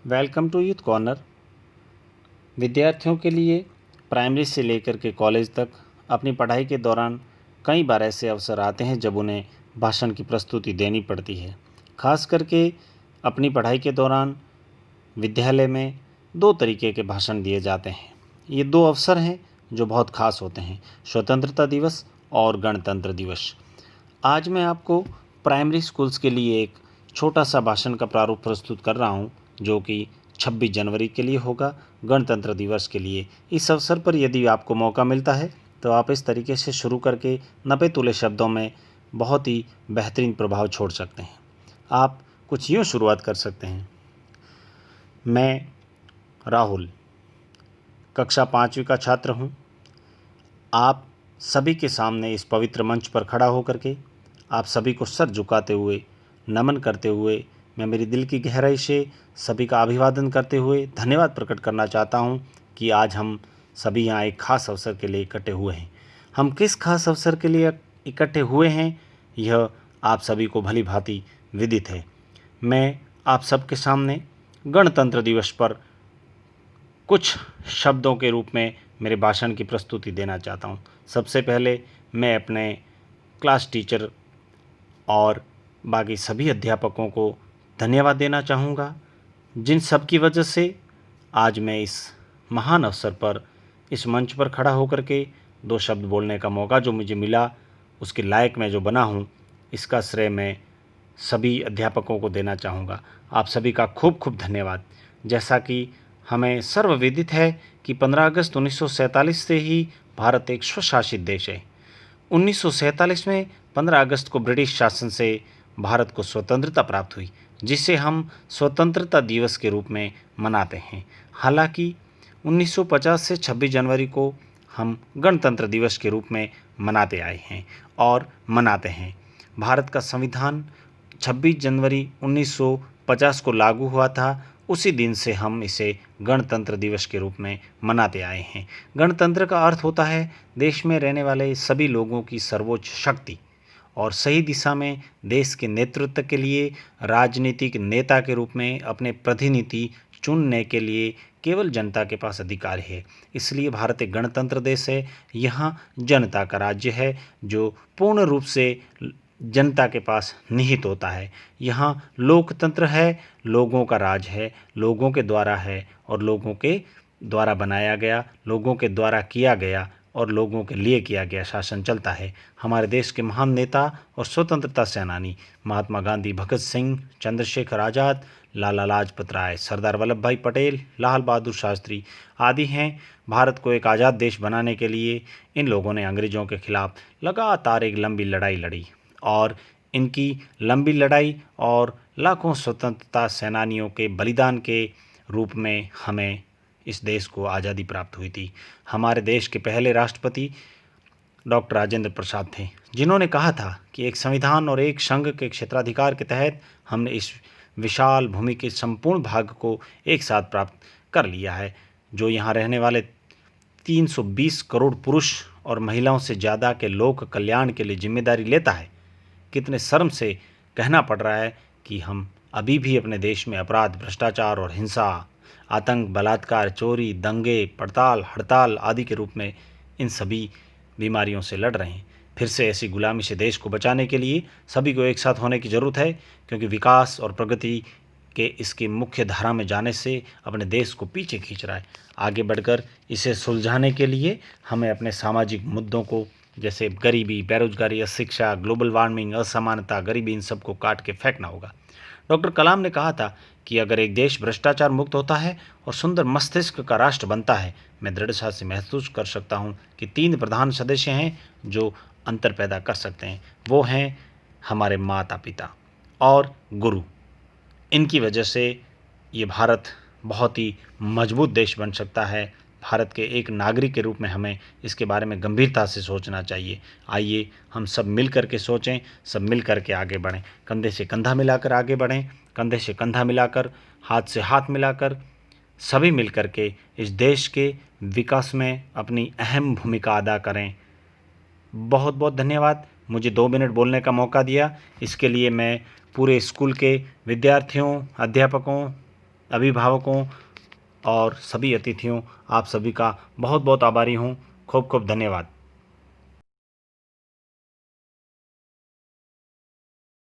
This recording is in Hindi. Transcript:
Welcome to youth corner. विद्यार्थियों के लिए प्राइमरी से लेकर के कॉलेज तक अपनी पढ़ाई के दौरान कई बार ऐसे अवसर आते हैं जब उन्हें भाषण की प्रस्तुति देनी पड़ती है। खास करके अपनी पढ़ाई के दौरान विद्यालय में दो तरीके के भाषण दिए जाते हैं। ये दो अवसर हैं जो बहुत खास होते हैं, स्वतंत्रता दिवस और गणतंत्र दिवस। आज मैं आपको प्राइमरी स्कूल्स के लिए एक छोटा सा भाषण का प्रारूप प्रस्तुत कर रहा हूँ, जो कि 26 जनवरी के लिए होगा, गणतंत्र दिवस के लिए। इस अवसर पर यदि आपको मौका मिलता है तो आप इस तरीके से शुरू करके 90 तुले शब्दों में बहुत ही बेहतरीन प्रभाव छोड़ सकते हैं। आप कुछ यूँ शुरुआत कर सकते हैं। मैं राहुल कक्षा 5वीं का छात्र हूँ। आप सभी के सामने इस पवित्र मंच पर खड़ा होकर के आप सभी को सर झुकाते हुए, नमन करते हुए, मैं मेरी दिल की गहराई से सभी का अभिवादन करते हुए धन्यवाद प्रकट करना चाहता हूँ कि आज हम सभी यहाँ एक ख़ास अवसर के लिए इकट्ठे हुए हैं। हम किस खास अवसर के लिए इकट्ठे हुए हैं, यह आप सभी को भली भांति विदित है। मैं आप सबके सामने गणतंत्र दिवस पर कुछ शब्दों के रूप में मेरे भाषण की प्रस्तुति देना चाहता हूँ। सबसे पहले मैं अपने क्लास टीचर और बाकी सभी अध्यापकों को धन्यवाद देना चाहूँगा, जिन सब की वजह से आज मैं इस महान अवसर पर इस मंच पर खड़ा होकर के दो शब्द बोलने का मौका जो मुझे मिला, उसके लायक मैं जो बना हूँ, इसका श्रेय मैं सभी अध्यापकों को देना चाहूँगा। आप सभी का खूब खूब धन्यवाद। जैसा कि हमें सर्वविदित है कि 15 अगस्त 1947 से ही भारत एक स्वशासित देश है। 1947 में 15 अगस्त को ब्रिटिश शासन से भारत को स्वतंत्रता प्राप्त हुई, जिसे हम स्वतंत्रता दिवस के रूप में मनाते हैं। हालांकि 1950 से 26 जनवरी को हम गणतंत्र दिवस के रूप में मनाते आए हैं और मनाते हैं। भारत का संविधान 26 जनवरी 1950 को लागू हुआ था। उसी दिन से हम इसे गणतंत्र दिवस के रूप में मनाते आए हैं। गणतंत्र का अर्थ होता है देश में रहने वाले सभी लोगों की सर्वोच्च शक्ति और सही दिशा में देश के नेतृत्व के लिए राजनीतिक नेता के रूप में अपने प्रतिनिधि चुनने के लिए केवल जनता के पास अधिकार है। इसलिए भारत एक गणतंत्र देश है। यहाँ जनता का राज्य है जो पूर्ण रूप से जनता के पास निहित होता है। यहाँ लोकतंत्र है, लोगों का राज है, लोगों के द्वारा है और लोगों के द्वारा बनाया गया, लोगों के द्वारा किया गया और लोगों के लिए किया गया शासन चलता है। हमारे देश के महान नेता और स्वतंत्रता सेनानी महात्मा गांधी, भगत सिंह, चंद्रशेखर आज़ाद, लाला लाजपत राय, सरदार वल्लभ भाई पटेल, लाल बहादुर शास्त्री आदि हैं। भारत को एक आज़ाद देश बनाने के लिए इन लोगों ने अंग्रेज़ों के खिलाफ लगातार एक लंबी लड़ाई लड़ी और इनकी लंबी लड़ाई और लाखों स्वतंत्रता सेनानियों के बलिदान के रूप में हमें इस देश को आज़ादी प्राप्त हुई थी। हमारे देश के पहले राष्ट्रपति डॉक्टर राजेंद्र प्रसाद थे, जिन्होंने कहा था कि एक संविधान और एक संघ के क्षेत्राधिकार के तहत हमने इस विशाल भूमि के संपूर्ण भाग को एक साथ प्राप्त कर लिया है। जो यहाँ रहने वाले 320 करोड़ पुरुष और महिलाओं से ज़्यादा के लोक कल्याण के लिए जिम्मेदारी लेता है। कितने शर्म से कहना पड़ रहा है कि हम अभी भी अपने देश में अपराध, भ्रष्टाचार और हिंसा, आतंक, बलात्कार, चोरी, दंगे, पड़ताल, हड़ताल आदि के रूप में इन सभी बीमारियों से लड़ रहे हैं। फिर से ऐसी गुलामी से देश को बचाने के लिए सभी को एक साथ होने की ज़रूरत है, क्योंकि विकास और प्रगति के इसकी मुख्य धारा में जाने से अपने देश को पीछे खींच रहा है। आगे बढ़कर इसे सुलझाने के लिए हमें अपने सामाजिक मुद्दों को, जैसे गरीबी, बेरोजगारी, अशिक्षा, ग्लोबल वार्मिंग, असमानता, गरीबी, इन सबको काट के फेंकना होगा। डॉक्टर कलाम ने कहा था कि अगर एक देश भ्रष्टाचार मुक्त होता है और सुंदर मस्तिष्क का राष्ट्र बनता है, मैं दृढ़ता से महसूस कर सकता हूँ कि 3 प्रधान सदस्य हैं जो अंतर पैदा कर सकते हैं। वो हैं हमारे माता पिता और गुरु। इनकी वजह से ये भारत बहुत ही मजबूत देश बन सकता है। भारत के एक नागरिक के रूप में हमें इसके बारे में गंभीरता से सोचना चाहिए। आइए हम सब मिल कर के सोचें, सब मिल कर के आगे बढ़ें, कंधे से कंधा मिलाकर आगे बढ़ें, कंधे से कंधा मिलाकर, हाथ से हाथ मिलाकर सभी मिल कर के इस देश के विकास में अपनी अहम भूमिका अदा करें। बहुत बहुत धन्यवाद मुझे 2 मिनट बोलने का मौका दिया। इसके लिए मैं पूरे स्कूल के विद्यार्थियों, अध्यापकों अभिभावकों और सभी अतिथियों, आप सभी का बहुत बहुत आभारी हूँ। खूब खूब धन्यवाद।